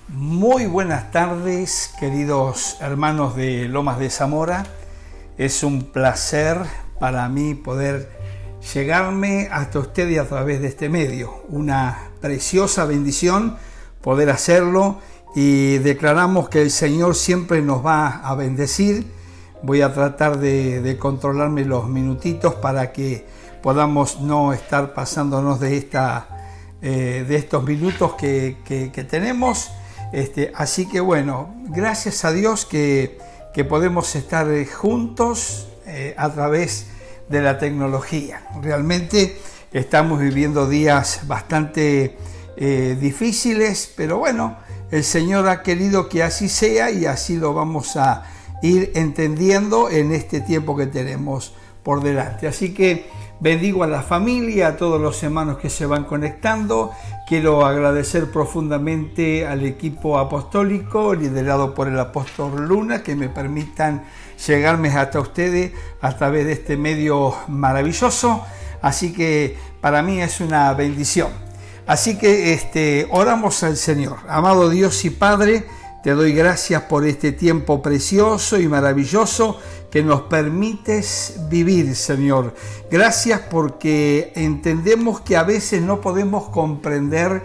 Muy buenas tardes, queridos hermanos de Lomas de Zamora. Es un placer para mí poder llegarme hasta ustedes a través de este medio. Una preciosa bendición poder hacerlo y declaramos que el Señor siempre nos va a bendecir. Voy a tratar de controlarme los minutitos para que podamos no estar pasándonos de estos minutos que tenemos. Así que bueno, gracias a Dios que podemos estar juntos a través de la tecnología. Realmente estamos viviendo días bastante difíciles, pero bueno, el Señor ha querido que así sea y así lo vamos a ir entendiendo en este tiempo que tenemos por delante. Así que bendigo a la familia, a todos los hermanos que se van conectando. Quiero agradecer profundamente al equipo apostólico liderado por el apóstol Luna, que me permitan llegarme hasta ustedes a través de este medio maravilloso. Así que para mí es una bendición. Así que oramos al Señor. Amado Dios y Padre, te doy gracias por este tiempo precioso y maravilloso que nos permites vivir, Señor. Gracias porque entendemos que a veces no podemos comprender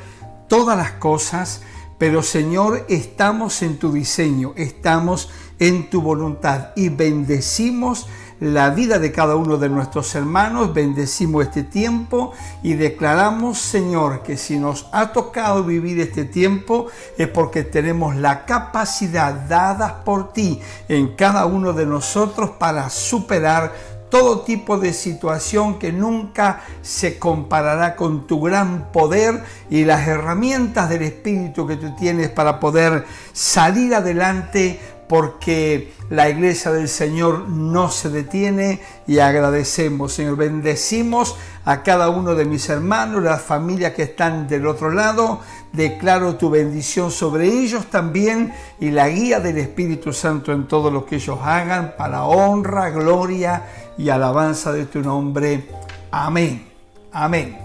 todas las cosas, pero Señor, estamos en tu diseño, estamos en tu voluntad y bendecimos la vida de cada uno de nuestros hermanos, bendecimos este tiempo y declaramos, Señor, que si nos ha tocado vivir este tiempo es porque tenemos la capacidad dada por ti en cada uno de nosotros para superar todo tipo de situación que nunca se comparará con tu gran poder y las herramientas del Espíritu que tú tienes para poder salir adelante, porque la iglesia del Señor no se detiene y agradecemos, Señor. Bendecimos a cada uno de mis hermanos, las familias que están del otro lado. Declaro tu bendición sobre ellos también y la guía del Espíritu Santo en todo lo que ellos hagan para honra, gloria y alabanza de tu nombre. Amén. Amén.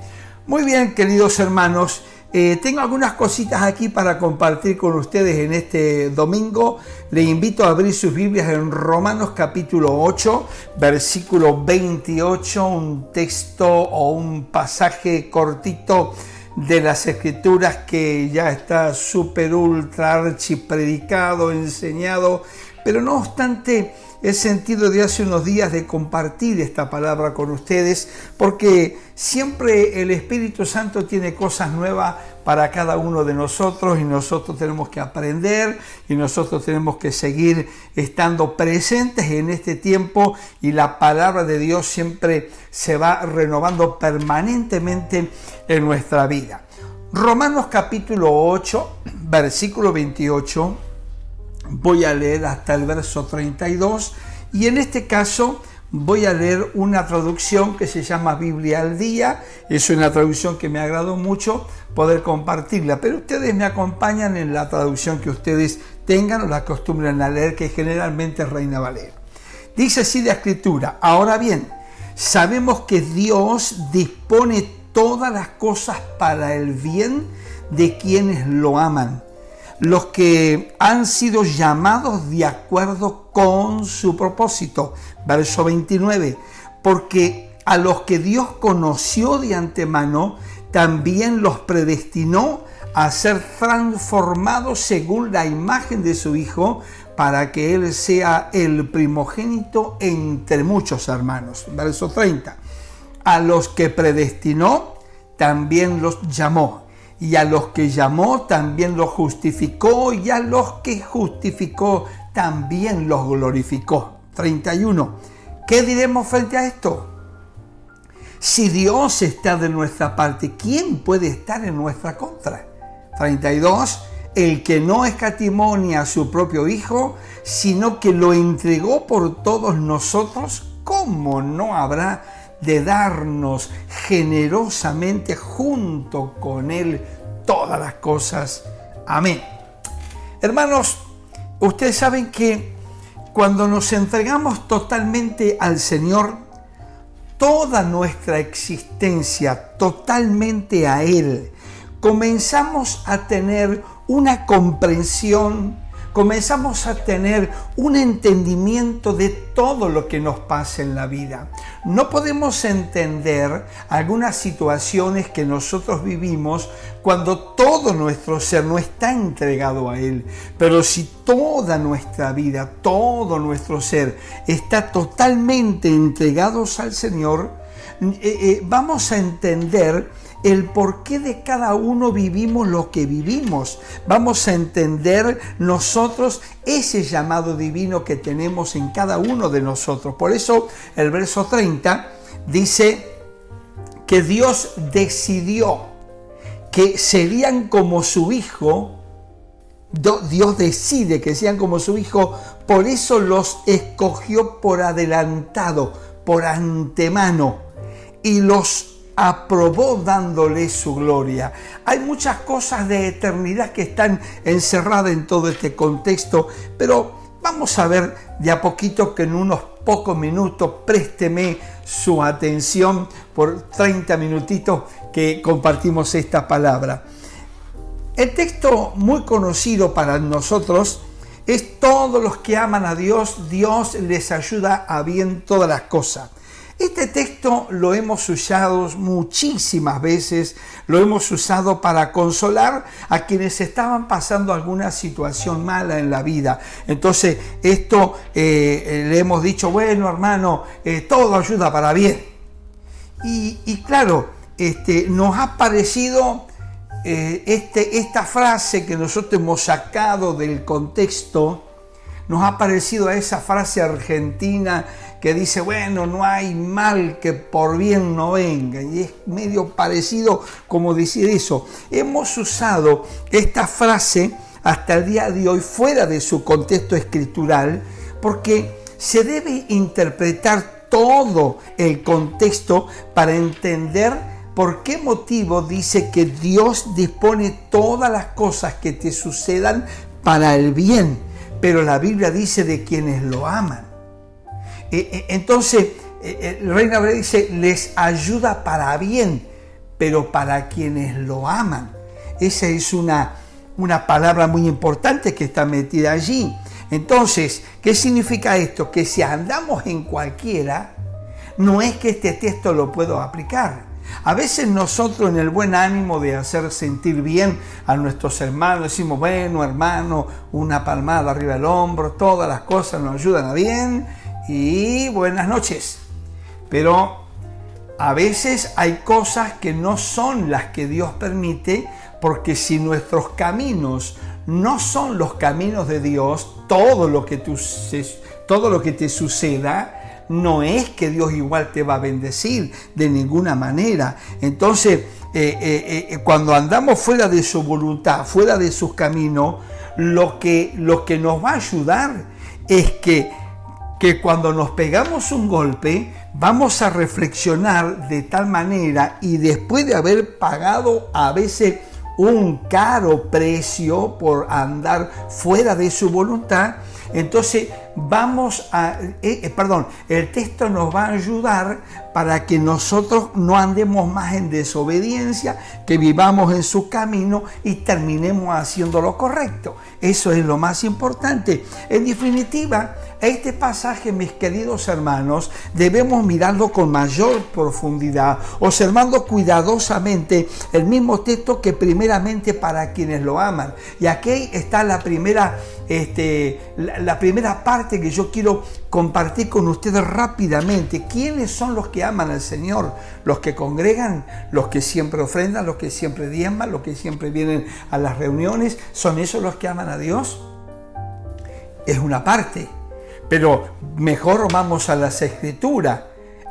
Muy bien, queridos hermanos. Tengo algunas cositas aquí para compartir con ustedes en este domingo. Les invito a abrir sus Biblias en Romanos capítulo 8, versículo 28, un texto o un pasaje cortito de las Escrituras que ya está súper ultra archi predicado, enseñado, pero no obstante he sentido de hace unos días de compartir esta palabra con ustedes, porque siempre el Espíritu Santo tiene cosas nuevas para cada uno de nosotros y nosotros tenemos que aprender y nosotros tenemos que seguir estando presentes en este tiempo y la palabra de Dios siempre se va renovando permanentemente en nuestra vida. Romanos capítulo 8, versículo 28. Voy a leer hasta el verso 32 y en este caso voy a leer una traducción que se llama Biblia al Día. Es una traducción que me agradó mucho poder compartirla, pero ustedes me acompañan en la traducción que ustedes tengan o la acostumbran a leer, que generalmente es Reina Valera. Dice así la Escritura: ahora bien, sabemos que Dios dispone todas las cosas para el bien de quienes lo aman, los que han sido llamados de acuerdo con su propósito. Verso 29, porque a los que Dios conoció de antemano, también los predestinó a ser transformados según la imagen de su Hijo, para que Él sea el primogénito entre muchos hermanos. Verso 30, a los que predestinó, también los llamó. Y a los que llamó también los justificó, y a los que justificó también los glorificó. 31. ¿Qué diremos frente a esto? Si Dios está de nuestra parte, ¿quién puede estar en nuestra contra? 32. El que no escatimó ni a su propio Hijo, sino que lo entregó por todos nosotros, ¿cómo no habrá de darnos generosamente junto con Él todas las cosas? Amén. Hermanos, ustedes saben que Cuando nos entregamos totalmente al Señor, toda nuestra existencia totalmente a Él, comenzamos a tener una comprensión, comenzamos a tener un entendimiento de todo lo que nos pasa en la vida. No podemos entender algunas situaciones que nosotros vivimos cuando todo nuestro ser no está entregado a Él. Pero si toda nuestra vida, todo nuestro ser está totalmente entregados al Señor, vamos a entender el porqué de cada uno vivimos lo que vivimos. Vamos a entender nosotros ese llamado divino que tenemos en cada uno de nosotros. Por eso el verso 30 dice que Dios decidió que serían como su Hijo. Dios decide que sean como su Hijo, por eso los escogió por adelantado, por antemano, y los aprobó dándole su gloria. Hay muchas cosas de eternidad que están encerradas en todo este contexto, pero vamos a ver de a poquito, que en unos pocos minutos, présteme su atención por 30 minutitos que compartimos esta palabra. El texto muy conocido para nosotros es: todos los que aman a Dios, Dios les ayuda a bien todas las cosas. Este texto lo hemos usado muchísimas veces, lo hemos usado para consolar a quienes estaban pasando alguna situación mala en la vida. Entonces, esto le hemos dicho: bueno, hermano, todo ayuda para bien. Y claro, nos ha parecido esta frase que nosotros hemos sacado del contexto, nos ha parecido a esa frase argentina que dice: bueno, no hay mal que por bien no venga. Y es medio parecido como decir eso. Hemos usado esta frase hasta el día de hoy fuera de su contexto escritural, porque se debe interpretar todo el contexto para entender por qué motivo dice que Dios dispone todas las cosas que te sucedan para el bien, pero la Biblia dice de quienes lo aman. Entonces, el Reina Valera dice: les ayuda para bien, pero para quienes lo aman. Esa es una palabra muy importante que está metida allí. Entonces, ¿qué significa esto? Que si andamos en cualquiera, no es que este texto lo puedo aplicar. A veces nosotros, en el buen ánimo de hacer sentir bien a nuestros hermanos, decimos: bueno, hermano, una palmada arriba del hombro, todas las cosas nos ayudan a bien y buenas noches. Pero a veces hay cosas que no son las que Dios permite, porque si nuestros caminos no son los caminos de Dios, todo lo que te suceda, no es que Dios igual te va a bendecir de ninguna manera. Entonces, cuando andamos fuera de su voluntad, fuera de sus caminos, lo que nos va a ayudar es que cuando nos pegamos un golpe, vamos a reflexionar de tal manera, y después de haber pagado a veces un caro precio por andar fuera de su voluntad, entonces el texto nos va a ayudar para que nosotros no andemos más en desobediencia, que vivamos en su camino y terminemos haciendo lo correcto. Eso es lo más importante. En definitiva, este pasaje, mis queridos hermanos, debemos mirarlo con mayor profundidad, observando cuidadosamente el mismo texto que primeramente para quienes lo aman. Y aquí está la primera parte que yo quiero compartir con ustedes rápidamente. ¿Quiénes son los que aman al Señor? Los que congregan, los que siempre ofrendan, los que siempre diezman, los que siempre vienen a las reuniones. ¿Son esos los que aman a Dios? Es una parte. Pero mejor vamos a las Escrituras.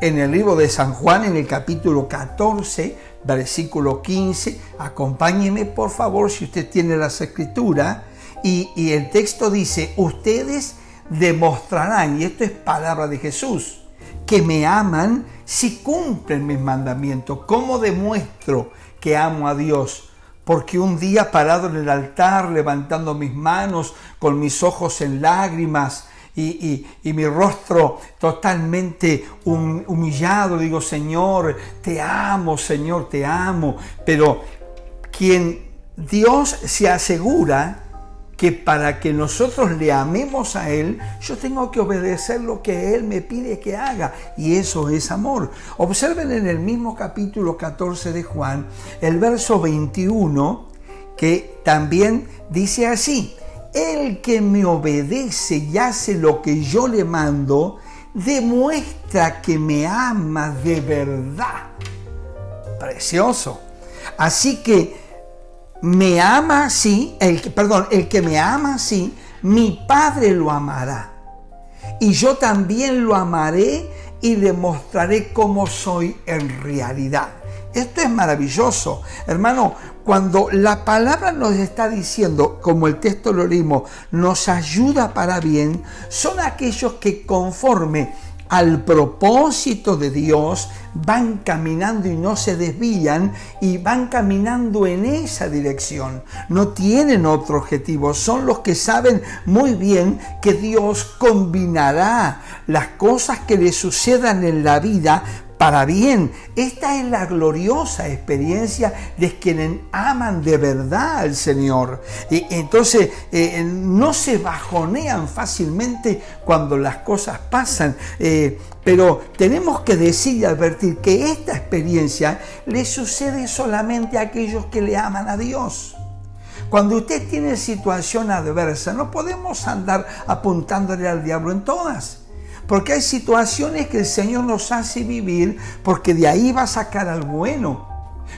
En el libro de San Juan, en el capítulo 14, versículo 15, acompáñeme por favor si usted tiene las Escrituras, y el texto dice: ustedes demostrarán, y esto es palabra de Jesús, que me aman si cumplen mis mandamientos. ¿Cómo demuestro que amo a Dios? Porque un día parado en el altar, levantando mis manos, con mis ojos en lágrimas, y mi rostro totalmente humillado, digo, Señor, te amo, pero Dios se asegura que para que nosotros le amemos a Él, yo tengo que obedecer lo que Él me pide que haga, y eso es amor. Observen en el mismo capítulo 14 de Juan, el verso 21, que también dice así: el que me obedece y hace lo que yo le mando, demuestra que me ama de verdad. Precioso. Así que me ama así, el que me ama así, mi Padre lo amará. Y yo también lo amaré y le mostraré cómo soy en realidad. Esto es maravilloso, hermano. Cuando la palabra nos está diciendo, como el texto lo leímos, nos ayuda para bien, son aquellos que conforme al propósito de Dios van caminando y no se desvían, y van caminando en esa dirección. No tienen otro objetivo, son los que saben muy bien que Dios combinará las cosas que les sucedan en la vida para bien. Esta es la gloriosa experiencia de quienes aman de verdad al Señor. Y entonces no se bajonean fácilmente cuando las cosas pasan, pero tenemos que decir y advertir que esta experiencia le sucede solamente a aquellos que le aman a Dios. Cuando usted tiene situación adversa, no podemos andar apuntándole al diablo en todas. Porque hay situaciones que el Señor nos hace vivir, porque de ahí va a sacar algo bueno.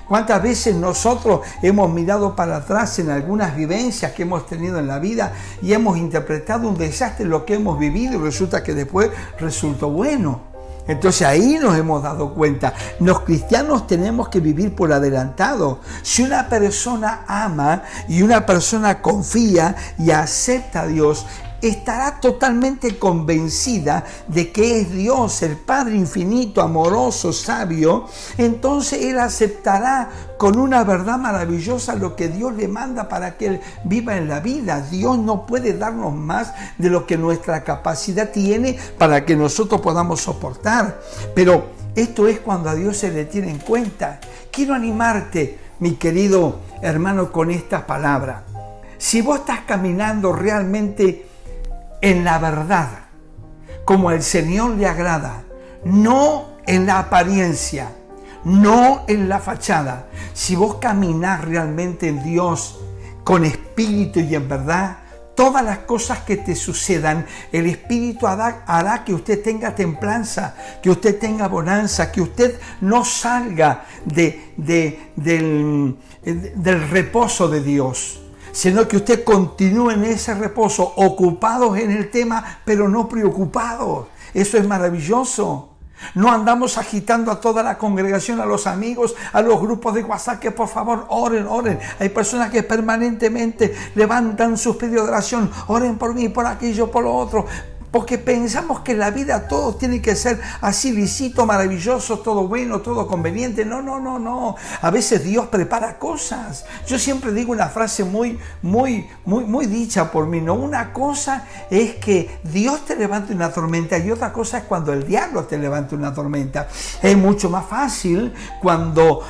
¿Cuántas veces nosotros hemos mirado para atrás en algunas vivencias que hemos tenido en la vida y hemos interpretado un desastre lo que hemos vivido, y resulta que después resultó bueno? Entonces ahí nos hemos dado cuenta. Los cristianos tenemos que vivir por adelantado. Si una persona ama y una persona confía y acepta a Dios, estará totalmente convencida de que es Dios, el Padre infinito, amoroso, sabio. Entonces Él aceptará con una verdad maravillosa lo que Dios le manda para que Él viva en la vida. Dios no puede darnos más de lo que nuestra capacidad tiene para que nosotros podamos soportar. Pero esto es cuando a Dios se le tiene en cuenta. Quiero animarte, mi querido hermano, con esta palabra. Si vos estás caminando realmente en la verdad, como al Señor le agrada, no en la apariencia, no en la fachada. Si vos caminás realmente en Dios, con espíritu y en verdad, todas las cosas que te sucedan, el Espíritu hará que usted tenga templanza, que usted tenga bonanza, que usted no salga del reposo de Dios, sino que usted continúe en ese reposo, ocupados en el tema, pero no preocupados. Eso es maravilloso. No andamos agitando a toda la congregación, a los amigos, a los grupos de WhatsApp, que por favor oren. Hay personas que permanentemente levantan sus pedidos de oración. Oren por mí, por aquello, por lo otro. Porque pensamos que en la vida todo tiene que ser así lícito, maravilloso, todo bueno, todo conveniente. No. A veces Dios prepara cosas. Yo siempre digo una frase muy dicha por mí, ¿no? Una cosa es que Dios te levante una tormenta y otra cosa es cuando el diablo te levante una tormenta. Es mucho más fácil cuando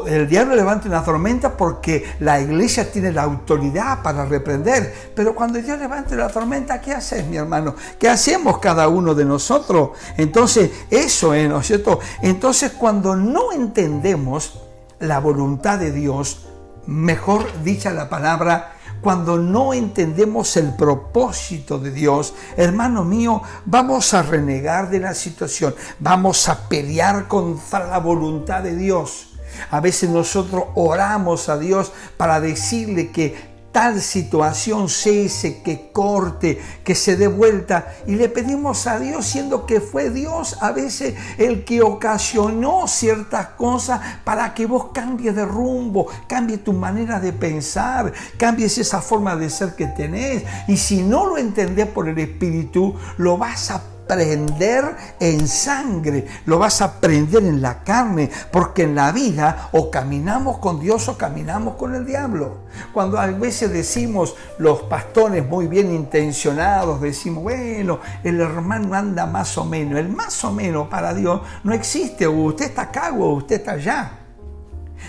el diablo levanta una tormenta, porque la iglesia tiene la autoridad para reprender. Pero cuando Dios levanta la tormenta, ¿qué haces, mi hermano? ¿Qué hacemos cada uno de nosotros? Entonces, eso es, ¿no es cierto? Entonces, cuando no entendemos la voluntad de Dios, mejor dicha la palabra, cuando no entendemos el propósito de Dios, hermano mío, vamos a renegar de la situación, vamos a pelear contra la voluntad de Dios. A veces nosotros oramos a Dios para decirle que tal situación cese, que corte, que se dé vuelta, y le pedimos a Dios, siendo que fue Dios a veces el que ocasionó ciertas cosas para que vos cambies de rumbo, cambies tu manera de pensar, cambies esa forma de ser que tenés. Y si no lo entendés por el Espíritu, lo vas a prender en sangre, lo vas a prender en la carne, porque en la vida o caminamos con Dios o caminamos con el diablo. Cuando a veces decimos, los pastores muy bien intencionados, decimos, bueno, el hermano anda más o menos. El más o menos para Dios no existe, o usted está acá o usted está allá.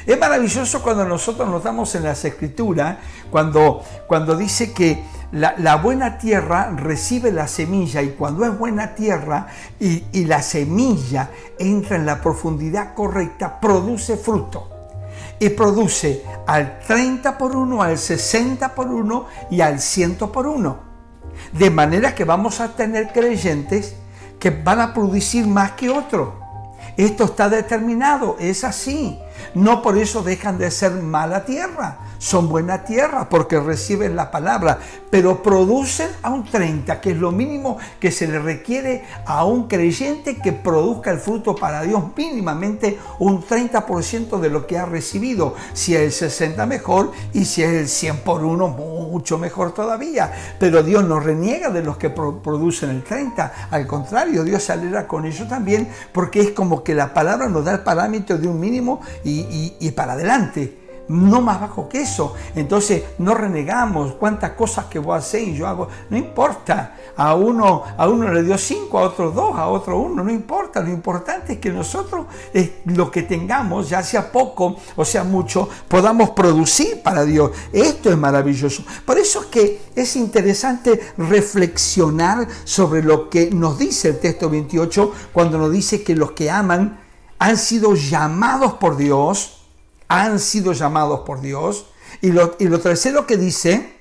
Es maravilloso cuando nosotros notamos en las Escrituras, cuando dice que la buena tierra recibe la semilla, y cuando es buena tierra y la semilla entra en la profundidad correcta, produce fruto. Y produce al 30 por 1, al 60 por 1 y al 100 por 1. De manera que vamos a tener creyentes que van a producir más que otros. Esto está determinado, es así. No por eso dejan de ser mala tierra. Son buena tierra porque reciben la palabra, pero producen a un 30, que es lo mínimo que se le requiere a un creyente que produzca el fruto para Dios, mínimamente un 30% de lo que ha recibido. Si es el 60 mejor, y si es el 100 por 1 mucho mejor todavía. Pero Dios no reniega de los que producen el 30, al contrario, Dios se alegra con ellos también, porque es como que la palabra nos da el parámetro de un mínimo y para adelante. No más bajo que eso. Entonces no renegamos. Cuántas cosas que vos hacés y yo hago, no importa. A uno le dio 5, a otro 2, a otro 1, no importa. Lo importante es que nosotros lo que tengamos, ya sea poco o sea mucho, podamos producir para Dios. Esto es maravilloso. Por eso es que es interesante reflexionar sobre lo que nos dice el texto 28, cuando nos dice que los que aman han sido llamados por Dios. Han sido llamados por Dios. Y lo tercero que dice,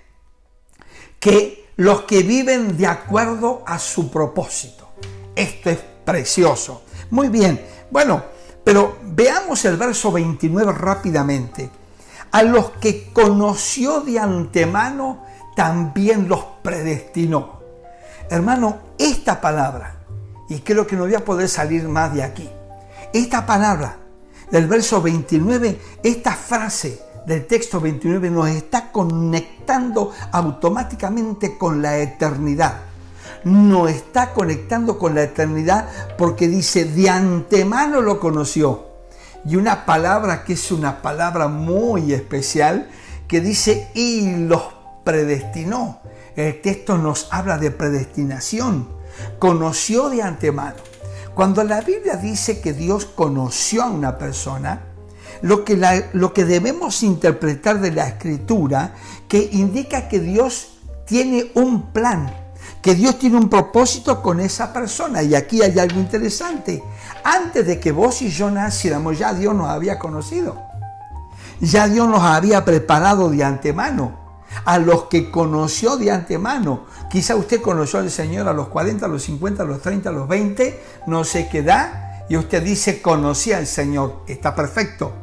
que los que viven de acuerdo a su propósito. Esto es precioso. Muy bien. Bueno, pero veamos el verso 29 rápidamente. A los que conoció de antemano, también los predestinó. Hermano, esta palabra, y creo que no voy a poder salir más de aquí, esta palabra del verso 29, esta frase del texto 29 nos está conectando automáticamente con la eternidad. Nos está conectando con la eternidad porque dice, de antemano lo conoció. Y una palabra que es una palabra muy especial, que dice, y los predestinó. El texto nos habla de predestinación. Conoció de antemano. Cuando la Biblia dice que Dios conoció a una persona, lo que debemos interpretar de la Escritura, que indica que Dios tiene un plan, que Dios tiene un propósito con esa persona. Y aquí hay algo interesante. Antes de que vos y yo naciéramos, ya Dios nos había conocido. Ya Dios nos había preparado de antemano. A los que conoció de antemano. Quizá usted conoció al Señor a los 40, a los 50, a los 30, a los 20, no sé qué edad, y usted dice, conocí al Señor. Está perfecto.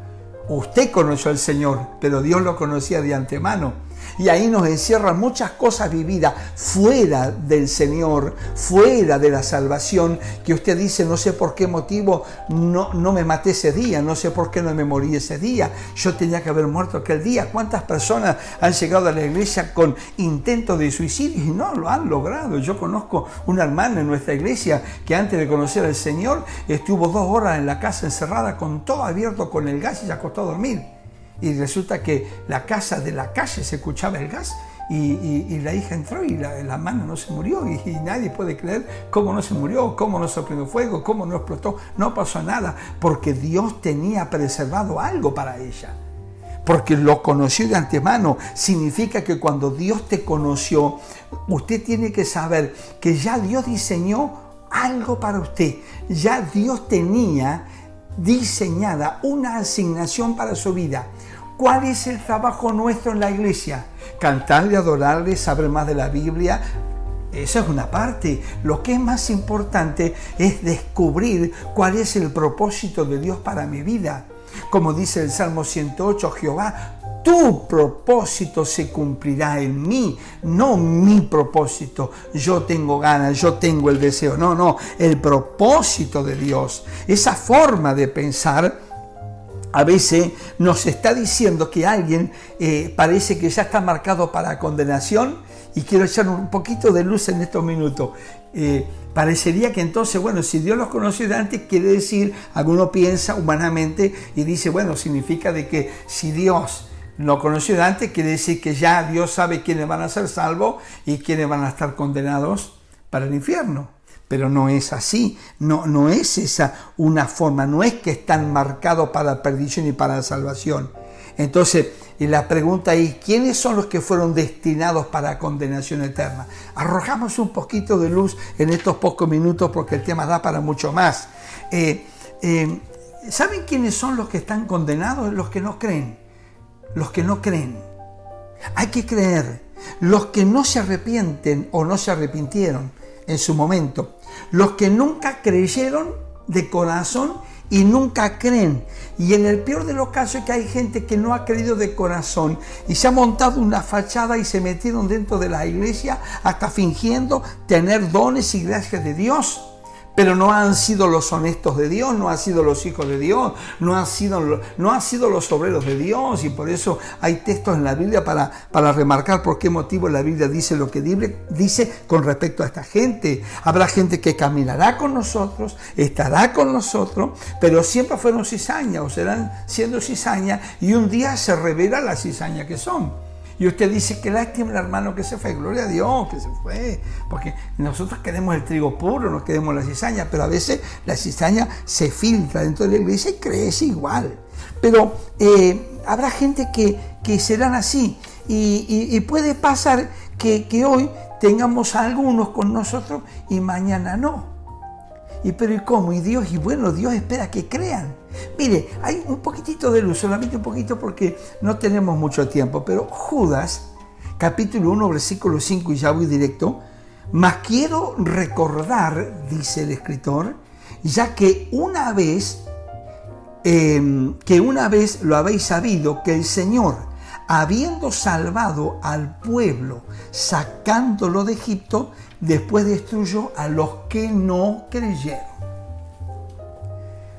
Usted conoció al Señor, pero Dios lo conocía de antemano. Y ahí nos encierran muchas cosas vividas fuera del Señor, fuera de la salvación, que usted dice, no sé por qué motivo no me maté ese día, no sé por qué no me morí ese día, yo tenía que haber muerto aquel día. ¿Cuántas personas han llegado a la iglesia con intentos de suicidio y no lo han logrado? Yo conozco una hermana en nuestra iglesia que antes de conocer al Señor estuvo 2 horas en la casa encerrada con todo abierto, con el gas, y se acostó a dormir. Y resulta que la casa de la calle se escuchaba el gas y la hija entró y la hermana no se murió, y nadie puede creer cómo no se murió, cómo no se prendió fuego, cómo no explotó. No pasó nada porque Dios tenía preservado algo para ella. Porque lo conoció de antemano. Significa que cuando Dios te conoció, usted tiene que saber que ya Dios diseñó algo para usted. Ya Dios tenía diseñada una asignación para su vida. ¿Cuál es el trabajo nuestro en la iglesia? Cantarle, adorarle, saber más de la Biblia. Esa es una parte. Lo que es más importante es descubrir cuál es el propósito de Dios para mi vida. Como dice el Salmo 108, Jehová, tu propósito se cumplirá en mí, no mi propósito. Yo tengo ganas, yo tengo el deseo. No, el propósito de Dios. Esa forma de pensar a veces nos está diciendo que alguien parece que ya está marcado para condenación, y quiero echar un poquito de luz en estos minutos. Parecería que entonces, bueno, si Dios los conoció de antes, quiere decir, alguno piensa humanamente y dice, bueno, significa de que si Dios lo conoció de antes, quiere decir que ya Dios sabe quiénes van a ser salvos y quiénes van a estar condenados para el infierno. Pero no es así, no es esa una forma, no es que están marcados para la perdición y para la salvación. Entonces, la pregunta es, ¿quiénes son los que fueron destinados para la condenación eterna? Arrojamos un poquito de luz en estos pocos minutos porque el tema da para mucho más. ¿Saben quiénes son los que están condenados? Los que no creen. Los que no creen. Hay que creer. Los que no se arrepienten o no se arrepintieron en su momento. Los que nunca creyeron de corazón y nunca creen. Y en el peor de los casos es que hay gente que no ha creído de corazón y se ha montado una fachada y se metieron dentro de la iglesia hasta fingiendo tener dones y gracias de Dios. Pero no han sido los honestos de Dios, no han sido los hijos de Dios, no han sido los obreros de Dios. Y por eso hay textos en la Biblia para remarcar por qué motivo la Biblia dice lo que dice con respecto a esta gente. Habrá gente que caminará con nosotros, estará con nosotros, pero siempre fueron cizañas o serán siendo cizañas y un día se revela la cizaña que son. Y usted dice, qué lástima el hermano que se fue, gloria a Dios que se fue, porque nosotros queremos el trigo puro, no queremos la cizaña, pero a veces la cizaña se filtra dentro de la iglesia y crece igual. Pero habrá gente que serán así y puede pasar que hoy tengamos a algunos con nosotros y mañana no. Pero ¿y cómo? Y Dios espera que crean. Mire, hay un poquitito de luz, solamente un poquito porque no tenemos mucho tiempo, pero Judas, capítulo 1, versículo 5, y ya voy directo, mas quiero recordar, dice el escritor, ya que una vez lo habéis sabido, que el Señor, habiendo salvado al pueblo, sacándolo de Egipto, después destruyó a los que no creyeron.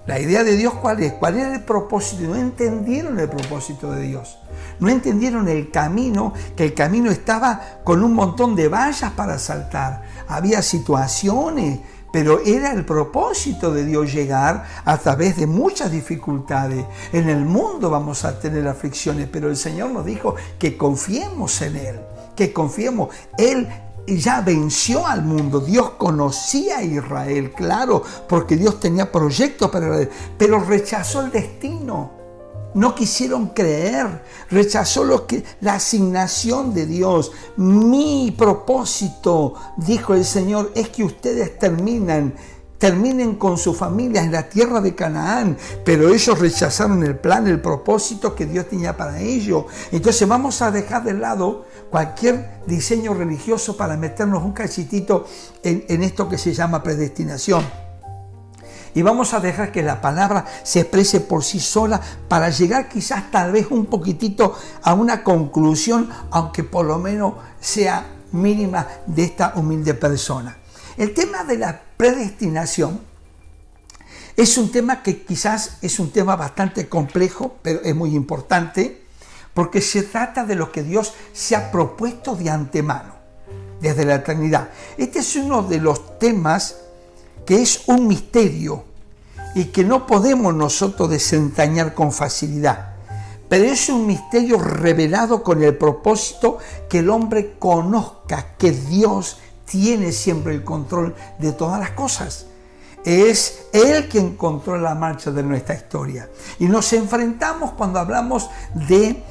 La idea de Dios, ¿cuál es? ¿Cuál era el propósito? No entendieron el propósito de Dios. No entendieron el camino, que el camino estaba con un montón de vallas para saltar. Había situaciones, pero era el propósito de Dios llegar a través de muchas dificultades. En el mundo vamos a tener aflicciones, pero el Señor nos dijo que confiemos en Él, que confiemos. Él ya venció al mundo. Dios conocía a Israel, claro, porque Dios tenía proyectos para Israel, pero rechazó el destino. No quisieron creer, rechazó la asignación de Dios. Mi propósito, dijo el Señor, es que ustedes terminen con sus familias en la tierra de Canaán, pero ellos rechazaron el plan, el propósito que Dios tenía para ellos. Entonces vamos a dejar de lado cualquier diseño religioso para meternos un cachitito en esto que se llama predestinación. Y vamos a dejar que la palabra se exprese por sí sola para llegar quizás tal vez un poquitito a una conclusión, aunque por lo menos sea mínima, de esta humilde persona. El tema de la predestinación es un tema que quizás es un tema bastante complejo, pero es muy importante porque se trata de lo que Dios se ha propuesto de antemano, desde la eternidad. Este es uno de los temas que es un misterio y que no podemos nosotros desentrañar con facilidad. Pero es un misterio revelado con el propósito que el hombre conozca que Dios tiene siempre el control de todas las cosas. Es Él quien controla la marcha de nuestra historia. Y nos enfrentamos cuando hablamos de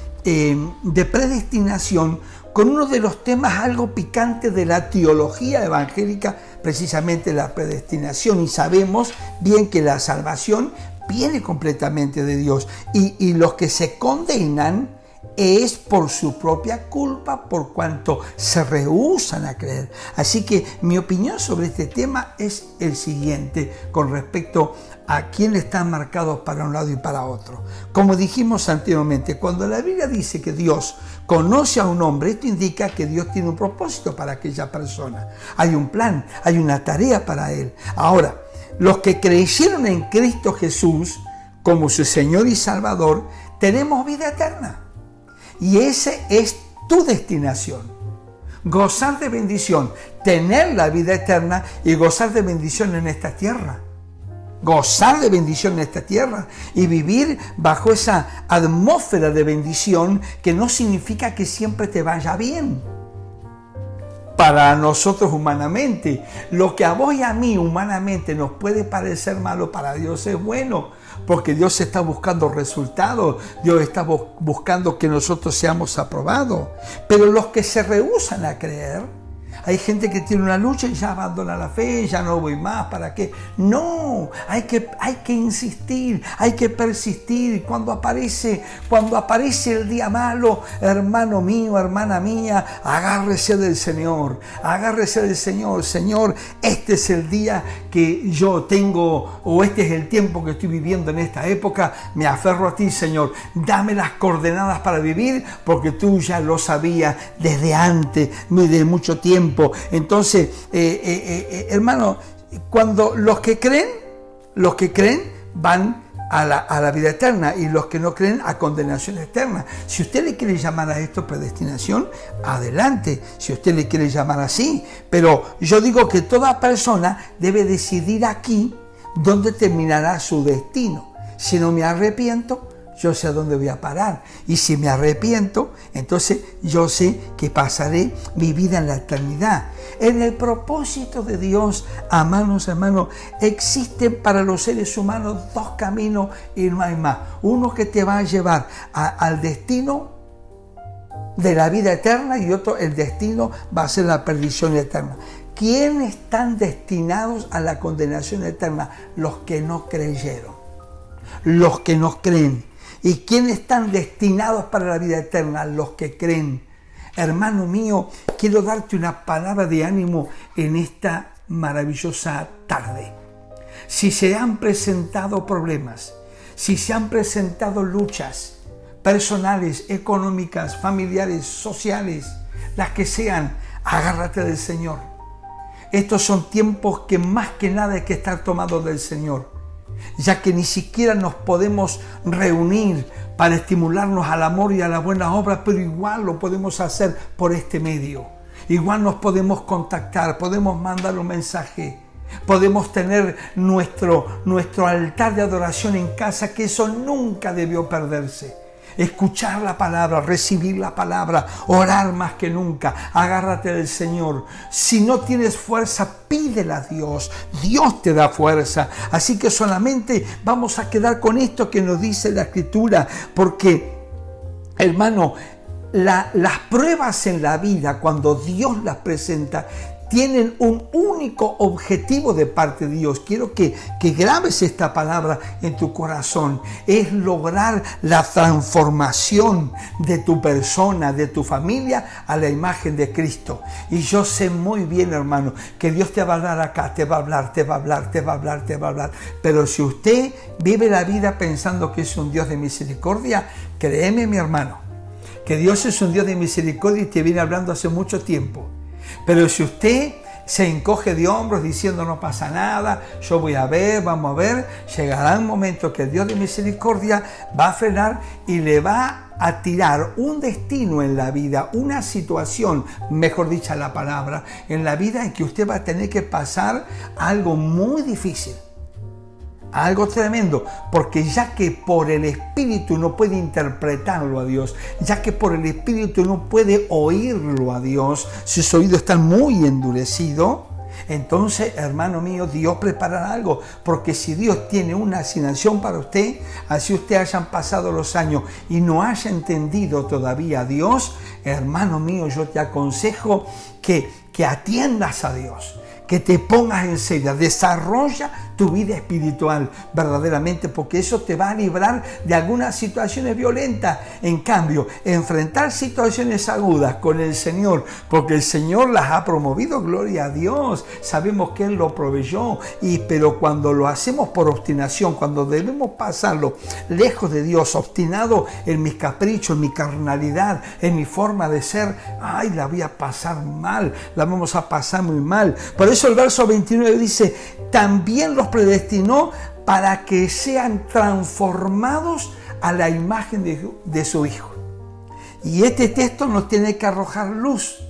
predestinación con uno de los temas algo picantes de la teología evangélica, precisamente la predestinación. Y sabemos bien que la salvación viene completamente de Dios. Y los que se condenan es por su propia culpa, por cuanto se rehúsan a creer. Así que mi opinión sobre este tema es el siguiente, con respecto a quién están marcados para un lado y para otro. Como dijimos anteriormente, cuando la Biblia dice que Dios conoce a un hombre, esto indica que Dios tiene un propósito para aquella persona. Hay un plan, hay una tarea para él. Ahora, los que creyeron en Cristo Jesús como su Señor y Salvador, tenemos vida eterna. Y esa es tu destinación. gozar de bendición, tener la vida eterna y gozar de bendición en esta tierra. Gozar de bendición en esta tierra y vivir bajo esa atmósfera de bendición que no significa que siempre te vaya bien. Para nosotros humanamente, lo que a vos y a mí humanamente nos puede parecer malo, para Dios es bueno, porque Dios está buscando resultados, Dios está buscando que nosotros seamos aprobados. Pero los que se rehúsan a creer, hay gente que tiene una lucha y ya abandona la fe, ya no voy más, ¿para qué? No, hay que insistir, hay que persistir. Cuando aparece el día malo, hermano mío, hermana mía, agárrese del Señor, agárrese del Señor. Señor, este es el día que yo tengo, o este es el tiempo que estoy viviendo en esta época, me aferro a ti, Señor. Dame las coordenadas para vivir, porque tú ya lo sabías desde antes, de mucho tiempo. Entonces, hermano, cuando los que creen van a la vida eterna y los que no creen a condenación eterna. Si usted le quiere llamar a esto predestinación, adelante, si usted le quiere llamar así. Pero yo digo que toda persona debe decidir aquí dónde terminará su destino. Si no me arrepiento, yo sé a dónde voy a parar. Y si me arrepiento, entonces yo sé que pasaré mi vida en la eternidad. En el propósito de Dios, amados hermanos, existen para los seres humanos dos caminos y no hay más. Uno que te va a llevar al destino de la vida eterna y otro, el destino va a ser la perdición eterna. ¿Quiénes están destinados a la condenación eterna? Los que no creyeron, los que no creen. ¿Y quiénes están destinados para la vida eterna? Los que creen. Hermano mío, quiero darte una palabra de ánimo en esta maravillosa tarde. Si se han presentado problemas, si se han presentado luchas personales, económicas, familiares, sociales, las que sean, agárrate del Señor. Estos son tiempos que más que nada hay que estar tomados del Señor, ya que ni siquiera nos podemos reunir para estimularnos al amor y a las buenas obras, pero igual lo podemos hacer por este medio. Igual nos podemos contactar, podemos mandar un mensaje, podemos tener nuestro altar de adoración en casa, que eso nunca debió perderse. Escuchar la palabra, recibir la palabra, orar más que nunca, agárrate del Señor. Si no tienes fuerza, pídela a Dios, Dios te da fuerza. Así que solamente vamos a quedar con esto que nos dice la Escritura, porque, hermano, las pruebas en la vida, cuando Dios las presenta, tienen un único objetivo de parte de Dios. Quiero que grabes esta palabra en tu corazón. Es lograr la transformación de tu persona, de tu familia, a la imagen de Cristo. Y yo sé muy bien, hermano, que Dios te va a hablar acá, te va a hablar, te va a hablar, te va a hablar, te va a hablar. Pero si usted vive la vida pensando que es un Dios de misericordia, créeme, mi hermano, que Dios es un Dios de misericordia y te viene hablando hace mucho tiempo. Pero si usted se encoge de hombros diciendo no pasa nada, yo voy a ver, vamos a ver, llegará un momento que el Dios de misericordia va a frenar y le va a tirar un destino en la vida, una situación, mejor dicha la palabra, en la vida en que usted va a tener que pasar algo muy difícil. Algo tremendo, porque ya que por el Espíritu no puede interpretarlo a Dios, ya que por el Espíritu no puede oírlo a Dios, sus oídos están muy endurecidos, entonces, hermano mío, Dios preparará algo, porque si Dios tiene una asignación para usted, así usted hayan pasado los años y no haya entendido todavía a Dios, hermano mío, yo te aconsejo que atiendas a Dios, que te pongas en serio, desarrolla tu vida espiritual verdaderamente, porque eso te va a librar de algunas situaciones violentas. En cambio, enfrentar situaciones agudas con el Señor, porque el Señor las ha promovido, gloria a Dios, sabemos que Él lo proveyó, pero cuando lo hacemos por obstinación, cuando debemos pasarlo lejos de Dios, obstinado en mis caprichos, en mi carnalidad, en mi forma de ser, ay, la voy a pasar mal, la vamos a pasar muy mal. Por eso el verso 29 dice, también los predestinó para que sean transformados a la imagen de su Hijo. Y este texto nos tiene que arrojar luz.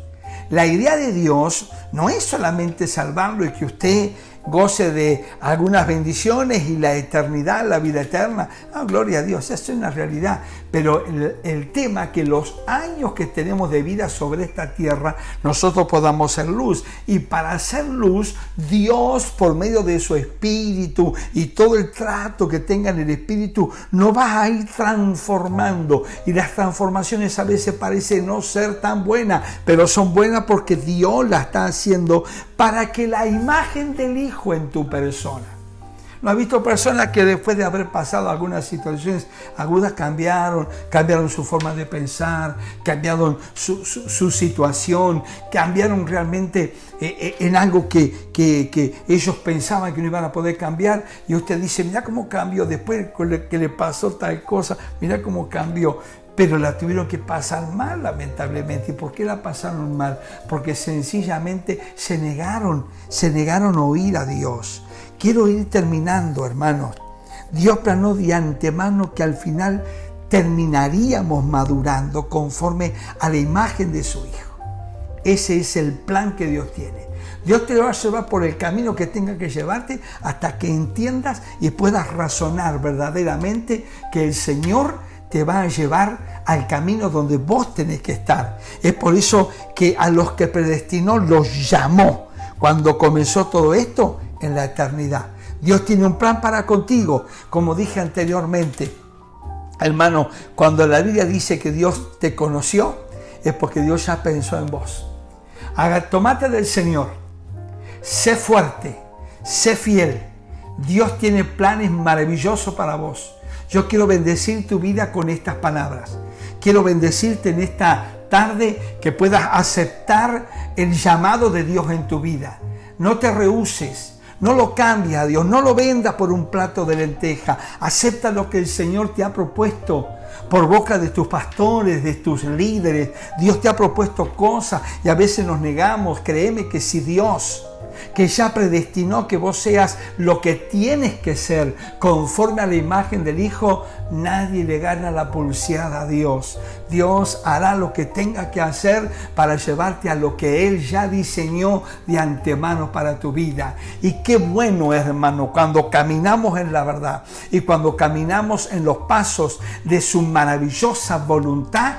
La idea de Dios no es solamente salvarlo y que usted goce de algunas bendiciones y la eternidad, la vida eterna. Ah, gloria a Dios, eso es una realidad. Pero el tema que los años que tenemos de vida sobre esta tierra, nosotros podamos ser luz. Y para hacer luz, Dios, por medio de su Espíritu y todo el trato que tenga en el Espíritu, nos va a ir transformando. Y las transformaciones a veces parecen no ser tan buenas, pero son buenas porque Dios las está haciendo para que la imagen del Hijo en tu persona. ¿No has visto personas que después de haber pasado algunas situaciones agudas cambiaron su forma de pensar, cambiaron su situación, cambiaron realmente en algo que ellos pensaban que no iban a poder cambiar? Y usted dice, mira cómo cambió después que le pasó tal cosa, mira cómo cambió. Pero la tuvieron que pasar mal, lamentablemente. ¿Y por qué la pasaron mal? Porque sencillamente se negaron a oír a Dios. Quiero ir terminando, hermanos. Dios planeó de antemano que al final terminaríamos madurando conforme a la imagen de su Hijo. Ese es el plan que Dios tiene. Dios te va a llevar por el camino que tenga que llevarte hasta que entiendas y puedas razonar verdaderamente que el Señor te va a llevar al camino donde vos tenés que estar. Es por eso que a los que predestinó los llamó cuando comenzó todo esto en la eternidad. Dios tiene un plan para contigo, como dije anteriormente. Hermano, cuando la Biblia dice que Dios te conoció, es porque Dios ya pensó en vos. Tomate del Señor, sé fuerte, sé fiel. Dios tiene planes maravillosos para vos. Yo quiero bendecir tu vida con estas palabras. Quiero bendecirte en esta tarde que puedas aceptar el llamado de Dios en tu vida. No te rehúses, no lo cambies a Dios, no lo vendas por un plato de lenteja. Acepta lo que el Señor te ha propuesto por boca de tus pastores, de tus líderes. Dios te ha propuesto cosas y a veces nos negamos. Créeme que si Dios, que ya predestinó que vos seas lo que tienes que ser conforme a la imagen del Hijo, nadie le gana la pulseada a Dios. Dios hará lo que tenga que hacer para llevarte a lo que Él ya diseñó de antemano para tu vida. Y qué bueno, hermano, cuando caminamos en la verdad y cuando caminamos en los pasos de su maravillosa voluntad.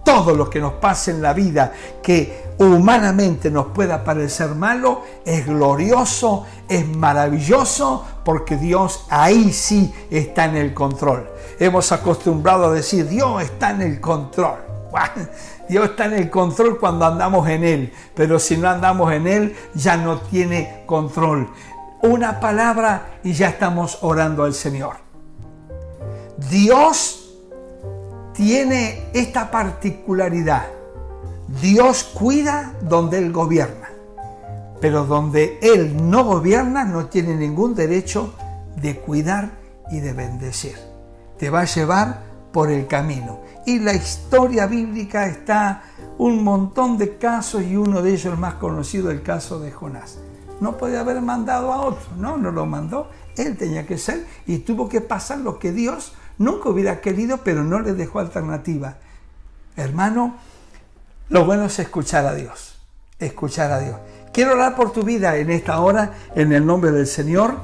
Todo lo que nos pasa en la vida que humanamente nos pueda parecer malo es glorioso, es maravilloso, porque Dios ahí sí está en el control. Hemos acostumbrado a decir, Dios está en el control. Dios está en el control cuando andamos en Él, pero si no andamos en Él ya no tiene control. Una palabra y ya estamos orando al Señor. Dios tiene esta particularidad. Dios cuida donde Él gobierna, pero donde Él no gobierna no tiene ningún derecho de cuidar y de bendecir. Te va a llevar por el camino. Y la historia bíblica está un montón de casos y uno de ellos el más conocido, el caso de Jonás. No podía haber mandado a otro, no lo mandó. Él tenía que ser y tuvo que pasar lo que Dios nunca hubiera querido, pero no le dejó alternativa. Hermano, lo bueno es escuchar a Dios. Escuchar a Dios. Quiero orar por tu vida en esta hora, en el nombre del Señor,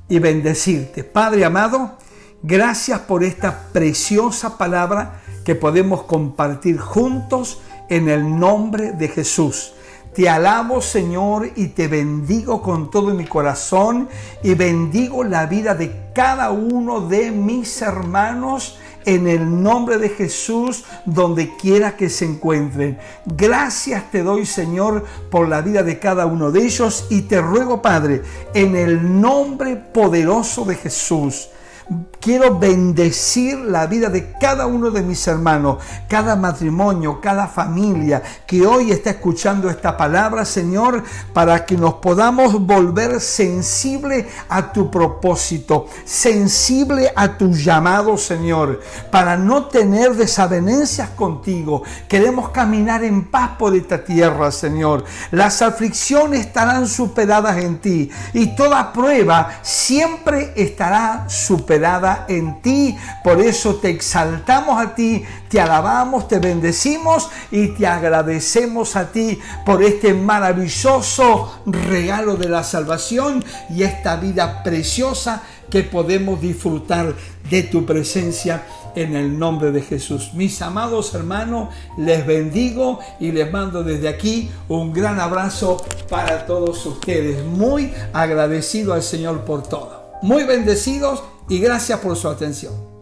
y bendecirte. Padre amado, gracias por esta preciosa palabra que podemos compartir juntos en el nombre de Jesús. Te alabo, Señor, y te bendigo con todo mi corazón y bendigo la vida de cada uno de mis hermanos en el nombre de Jesús, donde quiera que se encuentren. Gracias te doy, Señor, por la vida de cada uno de ellos y te ruego, Padre, en el nombre poderoso de Jesús, quiero bendecir la vida de cada uno de mis hermanos, cada matrimonio, cada familia que hoy está escuchando esta palabra, Señor, para que nos podamos volver sensible a tu propósito, sensible a tu llamado, Señor, para no tener desavenencias contigo. Queremos caminar en paz por esta tierra, Señor. Las aflicciones estarán superadas en ti y toda prueba siempre estará superada revelada en ti. Por eso te exaltamos a ti, te alabamos, te bendecimos y te agradecemos a ti por este maravilloso regalo de la salvación y esta vida preciosa que podemos disfrutar de tu presencia en el nombre de Jesús. Mis amados hermanos, les bendigo y les mando desde aquí un gran abrazo para todos ustedes. Muy agradecido al Señor por todo. Muy bendecidos y gracias por su atención.